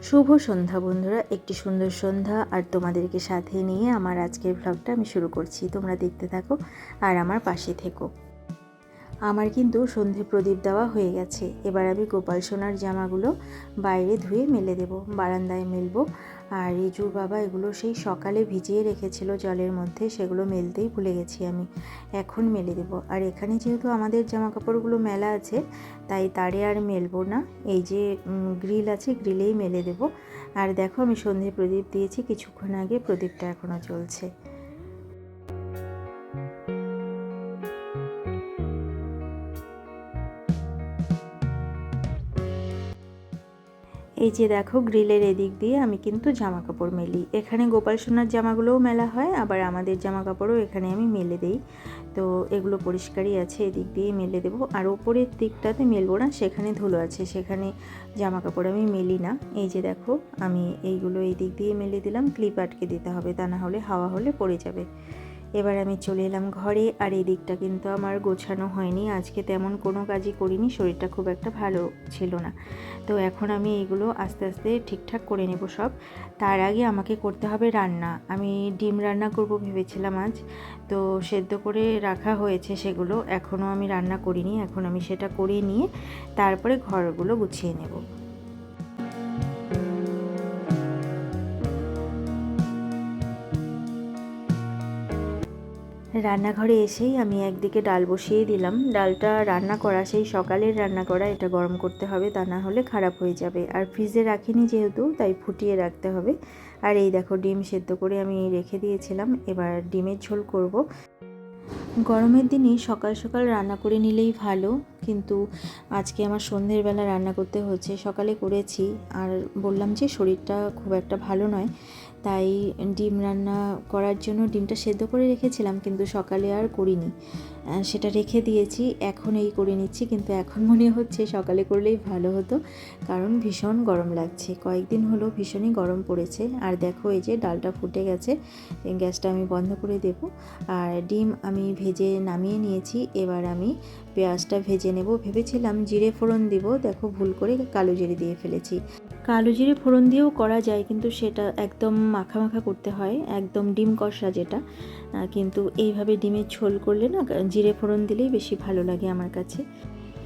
শুভ সন্ধ্যা বন্ধুরা, একটি সুন্দর সন্ধ্যা আর তোমাদেরকে সাথে নিয়ে আমার আজকের ব্লগটা আমি শুরু করছি। তোমরা দেখতে থাকো আর আমার পাশে থেকো। আমার কিন্তু সন্ধে প্রদীপ দেওয়া হয়ে গেছে। এবার আমি গোপাল সোনার জামাগুলো বাইরে ধুয়ে মেলে দেব, বারান্দায় মেলবো। আর রিজুর বাবা এগুলো সেই সকালে ভিজিয়ে রেখেছিল জলের মধ্যে, সেগুলো মেলতেই ভুলে গেছি আমি, এখন মেলে দেব। আর এখানে যেহেতু আমাদের জামা কাপড়গুলো মেলা আছে, তাই তারে আর মেলবো না, এই যে গ্রিল আছে গ্রিলেই মেলে দেব। আর দেখো আমি সন্ধে প্রদীপ দিয়েছি কিছুক্ষণ আগে, প্রদীপটা এখনও চলছে। এই যে দেখো গ্রিলের এদিক দিয়ে আমি কিন্তু জামা কাপড় মেলি। এখানে গোপাল সোনার জামাগুলোও মেলা হয়, আবার আমাদের জামা কাপড়ও এখানে আমি মেলে দেই। তো এগুলো পরিষ্কারই আছে, এদিক দিয়ে মেলে দেবো। আর ওপরের দিকটাতে মেলবো না, সেখানে ধুলো আছে, সেখানে জামা কাপড় আমি মেলি না। এই যে দেখো আমি এইগুলো এই দিক দিয়ে মেলে দিলাম, ক্লিপ আটকে দিতে হবে, তা না হলে হাওয়া হলে পড়ে যাবে। এবার আমি চলে এলাম ঘরে। আর এই দিকটা কিন্তু আমার গোছানো হয়নি, আজকে তেমন কোনো কাজই করিনি, শরীরটা খুব একটা ভালো ছিল না। তো এখন আমি এইগুলো আস্তে আস্তে ঠিকঠাক করে নেব সব। তার আগে আমাকে করতে হবে রান্না। আমি ডিম রান্না করব ভেবেছিলাম আজ, তো সেদ্ধ করে রাখা হয়েছে সেগুলো, এখনও আমি রান্না করিনি। এখন আমি সেটা করে নিয়ে তারপরে ঘরগুলো গুছিয়ে নেব। রান্নাঘরে এসেই আমি একদিকে ডাল বসিয়ে দিলাম। ডালটা রান্না করা, সেই সকালের রান্না করা, এটা গরম করতে হবে, তা না হলে খারাপ হয়ে যাবে। আর ফ্রিজে রাখিনি যেহেতু, তাই ফুটিয়ে রাখতে হবে। আর এই দেখো ডিম সেদ্ধ করে আমি রেখে দিয়েছিলাম, এবার ডিমের ঝোল করব। গরমের দিনে সকাল সকাল রান্না করে নিলেই ভালো, কিন্তু আজকে আমার সন্ধ্যের বেলা রান্না করতে হচ্ছে। সকালে করেছি, আর বললাম যে শরীরটা খুব একটা ভালো নয়, তাই ডিম রান্না করার জন্য ডিমটা সেদ্ধ করে রেখেছিলাম, কিন্তু সকালে আর করিনি, সেটা রেখে দিয়েছি। এখন এই করে নিচ্ছি, কিন্তু এখন মনে হচ্ছে সকালে করলেই ভালো হতো, কারণ ভীষণ গরম লাগছে। কয়েকদিন হলো ভীষণই গরম পড়েছে। আর দেখো এই যে ডালটা ফুটে গেছে, গ্যাসটা আমি বন্ধ করে দেব। আর ডিম আমি ভেজে নামিয়ে নিয়েছি, এবার আমি পেঁয়াজটা ভেজে নেব। ভেবেছিলাম জিরে ফোড়ন দিব, দেখো ভুল করে কালো জিরে দিয়ে ফেলেছি। কালো জিরে ফোড়ন দিয়েও করা যায়, কিন্তু সেটা একদম মাখা মাখা করতে হয়, একদম ডিম কষা যেটা। কিন্তু এইভাবে ডিমের ঝোল করলে না জিরে ফোড়ন দিলেই বেশি ভালো লাগে আমার কাছে।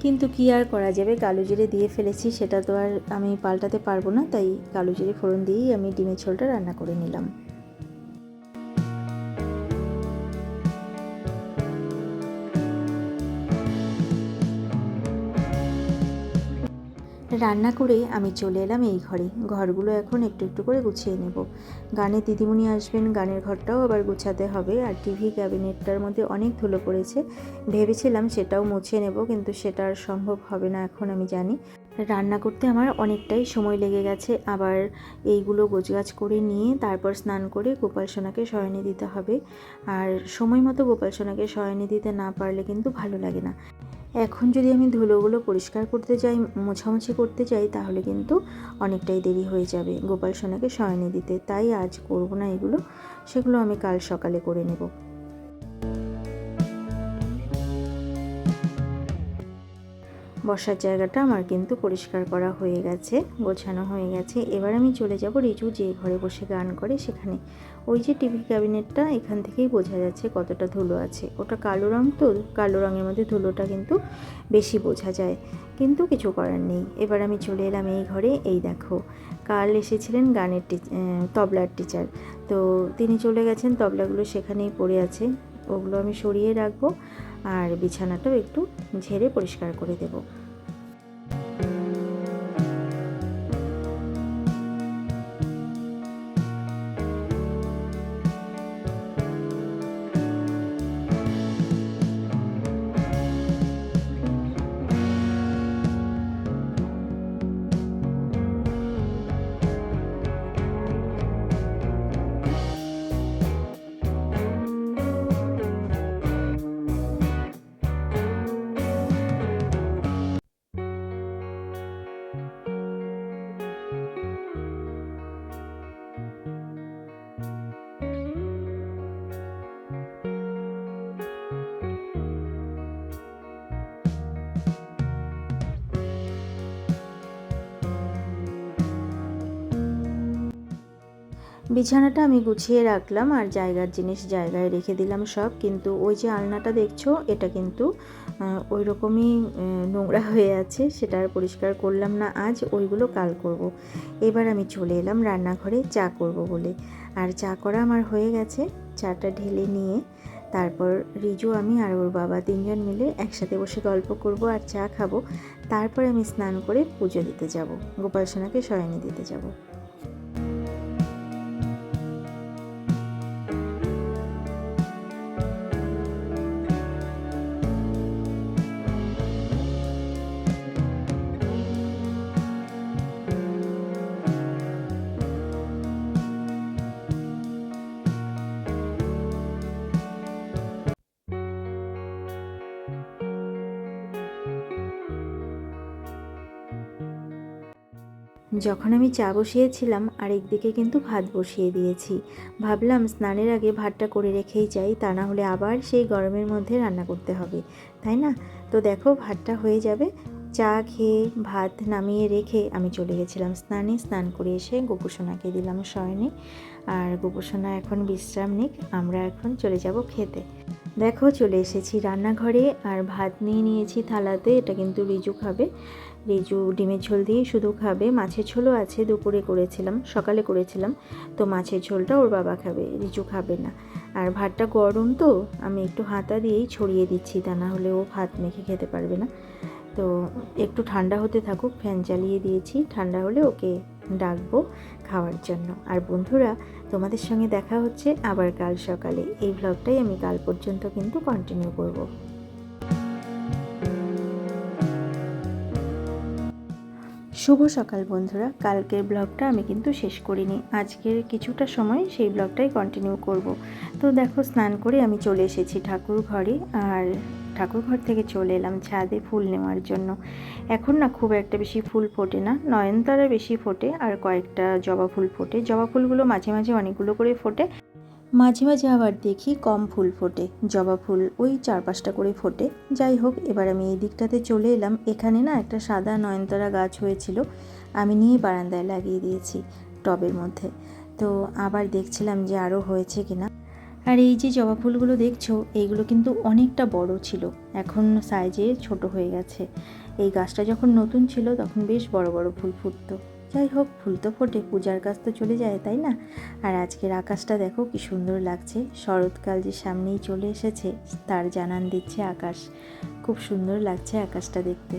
কিন্তু কি আর করা যাবে, কালো জিরে দিয়ে ফেলেছি, সেটা তো আর আমি পাল্টাতে পারবো না, তাই কালো জিরে ফোড়ন দিয়েই আমি ডিমের ঝোলটা রান্না করে নিলাম। রান্না করে আমি চলে এলাম এই ঘরে। ঘরগুলো এখন একটু একটু করে গুছিয়ে নেব। গানের দিদিমণি আসবেন, গানের ঘরটাও আবার গুছাতে হবে। আর টিভি ক্যাবিনেটটার মধ্যে অনেক ধুলো পড়েছে, ভেবেছিলাম সেটাও মুছে নেব, কিন্তু সেটা আর সম্ভব হবে না এখন আমি জানি। রান্না করতে আমার অনেকটাই সময় লেগে গেছে, আবার এইগুলো গোছগাছ করে নিয়ে তারপর স্নান করে গোপাল সোনাকে শয়নে দিতে হবে। আর সময় মতো গোপাল সোনাকে শয়নে দিতে না পারলে কিন্তু ভালো লাগে না। এখন যদি আমি ধুলোগুলো পরিষ্কার করতে যাই, মোছামুছি করতে যাই, তাহলে কিন্তু অনেকটাই দেরি হয়ে যাবে গোপাল সোনাকে শয়নে দিতে। তাই আজ করব না এগুলো, সেগুলো আমি কাল সকালে করে নেব। বসার জায়গাটা আমার কিন্তু পরিষ্কার করা হয়ে গেছে, গোছানো হয়ে গেছে। এবার আমি চলে যাব রিজু যে ঘরে বসে গান করে সেখানে। ওই যে টিভি ক্যাবিনেটটা, এখান থেকেই বোঝা যাচ্ছে কতটা ধুলো আছে। ওটা কালো রঙ, তো কালো রঙের মধ্যে ধুলোটা কিন্তু বেশি বোঝা যায়, কিন্তু কিছু করার নেই। এবার আমি চলে এলাম এই ঘরে। এই দেখো কাল এসেছিলেন গানের তবলার টিচার, তো তিনি চলে গেছেন, তবলাগুলো সেখানেই পড়ে আছে, ওগুলো আমি সরিয়ে রাখবো। আর বিছানাটাও একটু ঝেড়ে পরিষ্কার করে দেবো। বিছানাটা আমি গুছিয়ে রাখলাম আর জায়গার জিনিস জায়গায় রেখে দিলাম সব, কিন্তু ওই যে আলনাটা দেখছো এটা কিন্তু ওই রকমই নোংরা হয়ে আছে, সেটা আর পরিষ্কার করলাম না আজ, ওইগুলো কাল করব। এবার আমি চলে এলাম রান্নাঘরে চা করব বলে, আর চা করা আমার হয়ে গেছে। চাটা ঢেলে নিয়ে তারপর রিজু, আমি আর ওর বাবা তিনজন মিলে একসাথে বসে গল্প করব আর চা খাবো। তারপরে আমি স্নান করে পুজো দিতে যাব, গোপাল সোনাকে শয়নে দিতে যাব। যখন আমি চা বসিয়েছিলাম আরেকদিকে কিন্তু ভাত বসিয়ে দিয়েছি। ভাবলাম স্নানের আগে ভাতটা করে রেখেই যাই, তা না হলে আবার সেই গরমের মধ্যে রান্না করতে হবে, তাই না? তো দেখো ভাতটা হয়ে যাবে। চা খেয়ে ভাত নামিয়ে রেখে আমি চলে গেছিলাম স্নানে। স্নান করে এসে গোপুসোনাকে দিলাম শয়নে, আর গোপুসোনা এখন বিশ্রাম নিক, আমরা এখন চলে যাব খেতে। দেখো চলে এসেছি রান্নাঘরে আর ভাত নিয়ে নিয়েছি থালাতে। এটা কিন্তু রিজু খাবে, রিজু ডিমের ঝোল দিয়েই শুধু খাবে। মাছের ঝোলও আছে, দুপুরে করেছিলাম, সকালে করেছিলাম, তো মাছের ঝোলটা ওর বাবা খাবে, রিজু খাবে না। আর ভাতটা গরম তো আমি একটু হাতা দিয়েই ছড়িয়ে দিচ্ছি, তা না হলে ও ভাত মেখে খেতে পারবে না। তো একটু ঠান্ডা হতে থাকুক, ফ্যান চালিয়ে দিয়েছি, ঠান্ডা হলে ওকে ডাকবো খাওয়ার জন্য। আর বন্ধুরা, তোমাদের সঙ্গে দেখা হচ্ছে আবার কাল সকালে। এই ভ্লগটাই আমি কাল পর্যন্ত কিন্তু কন্টিনিউ করব। শুভ সকাল বন্ধুরা, কালকের ব্লগটা আমি কিন্তু শেষ করিনি, আজকের কিছুটা সময় সেই ব্লগটাই কন্টিনিউ করব। তো দেখো স্নান করে আমি চলে এসেছি ঠাকুর ঘরে, আর ঠাকুর ঘর থেকে চলে এলাম ছাদে ফুল নেওয়ার জন্য। এখন না খুব একটা বেশি ফুল ফোটে না, নয়নতারা বেশি ফোটে আর কয়েকটা জবা ফুল ফোটে। জবা ফুলগুলো মাঝে মাঝে অনেকগুলো করে ফোটে, মাঝে মাঝে আবার দেখি কম ফুল ফোটে। জবা ফুল ওই 4-5টা করে ফোটে। যাই হোক, এবার আমি এই দিকটাতে চলে এলাম। এখানে না একটা সাদা নয়নতারা গাছ হয়েছিল, আমি নিয়ে বারান্দায় লাগিয়ে দিয়েছি টবের মধ্যে। তো আবার দেখছিলাম যে আরও হয়েছে কিনা। আর এই যে জবা ফুলগুলো দেখছো, এইগুলো কিন্তু অনেকটা বড় ছিল, এখন সাইজে ছোট হয়ে গেছে। এই গাছটা যখন নতুন ছিল তখন বেশ বড় বড় ফুল ফুটতো। যাই হোক, ফুল তো ফোটে, পূজার কাজ তো চলে যায়, তাই না? আর আজকের আকাশটা দেখো কি সুন্দর লাগছে, শরৎকাল যে সামনেই চলে এসেছে তার জানান দিচ্ছে আকাশ। খুব সুন্দর লাগছে আকাশটা দেখতে।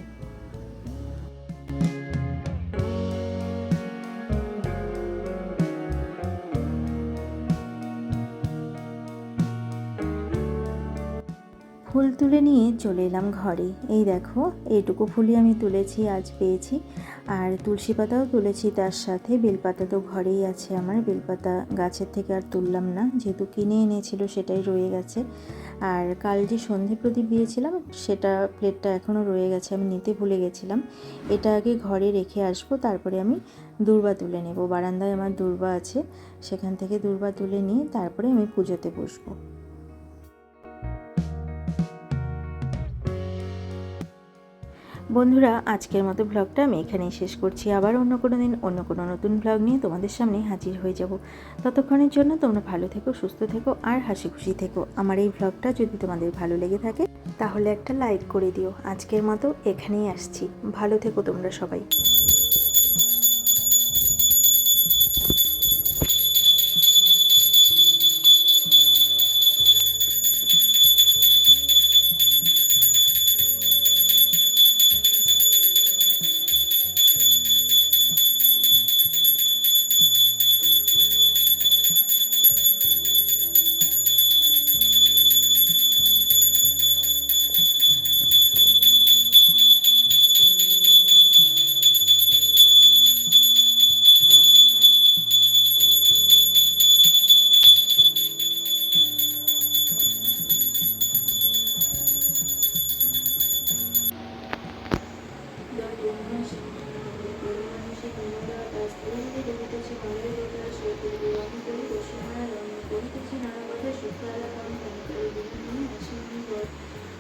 ফুল তুলে নিয়ে চলে এলাম ঘরে। এই দেখো এইটুকু ফুলই আমি তুলেছি, আজ পেয়েছি। আর তুলসী পাতাও তুলেছি, তার সাথে বেলপাতা তো ঘরেই আছে আমার, বেলপাতা গাছের থেকে আর তুললাম না, যেহেতু কিনে এনেছিল সেটাই রয়ে গেছে। আর কাল যে সন্ধে প্রদীপ দিয়েছিলাম সেটা প্লেটটা এখনও রয়ে গেছে, আমি নিতে ভুলে গেছিলাম। এটা আগে ঘরে রেখে আসবো, তারপরে আমি দূর্বা তুলে নেব। বারান্দায় আমার দূর্বা আছে, সেখান থেকে দূর্বা তুলে নিয়ে তারপরে আমি পুজোতে বসবো। বন্ধুরা, আজকের মতো ব্লগটা আমি এখানেই শেষ করছি। আবার অন্য কোনো দিন অন্য কোনো নতুন ব্লগ নিয়ে তোমাদের সামনে হাজির হয়ে যাব। ততক্ষণের জন্য তোমরা ভালো থেকো, সুস্থ থেকো আর হাসি খুশি থেকো। আমার এই ব্লগটা যদি তোমাদের ভালো লেগে থাকে তাহলে একটা লাইক করে দিও। আজকের মতো এখানেই আসছি, ভালো থেকো তোমরা সবাই।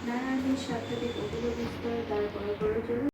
নানান সাথে